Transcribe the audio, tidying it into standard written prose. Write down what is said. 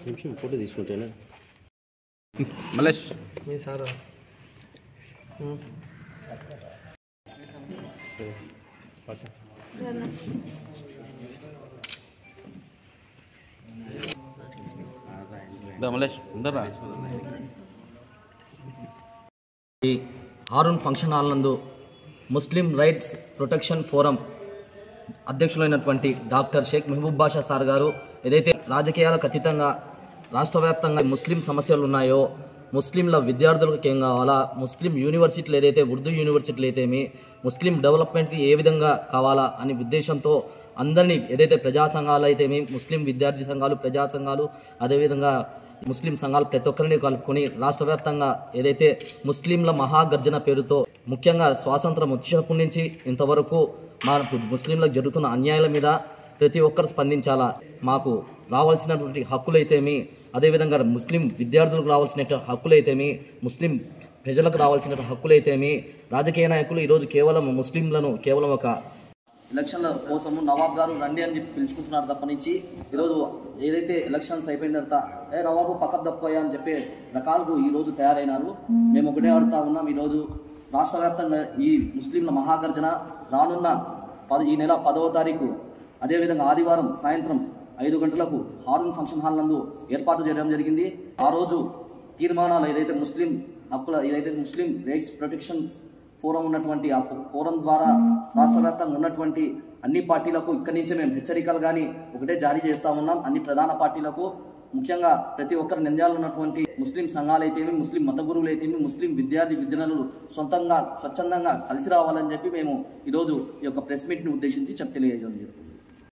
నిమిషం ఫోటో తీసుకుంటేనా మలేష్ మీ సారా మలేష్ ఉందరా ఈ హారూన్ ఫంక్షన్ హాల్ నందు ముస్లిం రైట్స్ ప్రొటెక్షన్ ఫోరం అధ్యక్షులైనటువంటి డాక్టర్ షేక్ మెహబూబ్ బాషా సార్ గారు ఏదైతే రాజకీయాలకు అతీతంగా రాష్ట్ర వ్యాప్తంగా ముస్లిం సమస్యలు ఉన్నాయో, ముస్లింల విద్యార్థులకు ఏం కావాలా, ముస్లిం యూనివర్సిటీలు ఏదైతే ఉర్దూ యూనివర్సిటీలు అయితేమి ముస్లిం డెవలప్మెంట్కి ఏ విధంగా కావాలా అనే ఉద్దేశంతో అందరినీ ఏదైతే ప్రజా సంఘాలు అయితేమి ముస్లిం విద్యార్థి సంఘాలు, ప్రజా సంఘాలు, అదేవిధంగా ముస్లిం సంఘాలు ప్రతి ఒక్కరిని కలుపుకొని రాష్ట్ర వ్యాప్తంగా ఏదైతే ముస్లింల మహాగర్జన పేరుతో ముఖ్యంగా స్వాతంత్రం వచ్చినప్పటి నుంచి ఇంతవరకు మనకు ముస్లింలకు జరుగుతున్న అన్యాయాల మీద ప్రతి ఒక్కరు స్పందించాలా, మాకు రావాల్సినటువంటి హక్కులైతేమి, అదేవిధంగా ముస్లిం విద్యార్థులకు రావాల్సిన హక్కులైతేమి, ముస్లిం ప్రజలకు రావాల్సిన హక్కులైతేమి, రాజకీయ నాయకులు ఈరోజు కేవలం ముస్లింలను కేవలం ఒక ఎలక్షన్ల కోసము నవాబ్ గారు రండి అని చెప్పి పిలుచుకుంటున్నారు తప్ప నుంచి ఈరోజు ఏదైతే ఎలక్షన్స్ అయిపోయిన తర్వాత నవాబు పక్కకు తప్పుకోయా అని చెప్పే రకాలకు ఈరోజు తయారైనారు. మేము ఒకటే అడుగుతా ఉన్నాం, ఈరోజు రాష్ట్ర వ్యాప్తంగా ఈ ముస్లింల మహాగర్జన రానున్న ఈ నెల 10వ తారీఖు అదేవిధంగా ఆదివారం సాయంత్రం 5 గంటలకు హారూన్ ఫంక్షన్ హాల్ నందు ఏర్పాటు చేయడం జరిగింది. ఆ రోజు తీర్మానాలు ఏదైతే ముస్లిం హక్కుల ఏదైతే ముస్లిం రైట్స్ ప్రొటెక్షన్ ఫోరం ఉన్నటువంటి ఆ ఫోరం ద్వారా రాష్ట్ర వ్యాప్తంగా ఉన్నటువంటి అన్ని పార్టీలకు ఇక్కడి నుంచే మేము హెచ్చరికలు కానీ ఒకటే జారీ చేస్తూ ఉన్నాం. అన్ని ప్రధాన పార్టీలకు ముఖ్యంగా ప్రతి ఒక్కరి నంద్యాలలో ఉన్నటువంటి ముస్లిం సంఘాలైతేమి, ముస్లిం మత గురువులు అయితేమి, ముస్లిం విద్యార్థులు స్వచ్ఛందంగా కలిసి రావాలని చెప్పి మేము ఈరోజు ఈ యొక్క ప్రెస్ మీట్ని ఉద్దేశించి తెలియజేయడం జరుగుతుంది.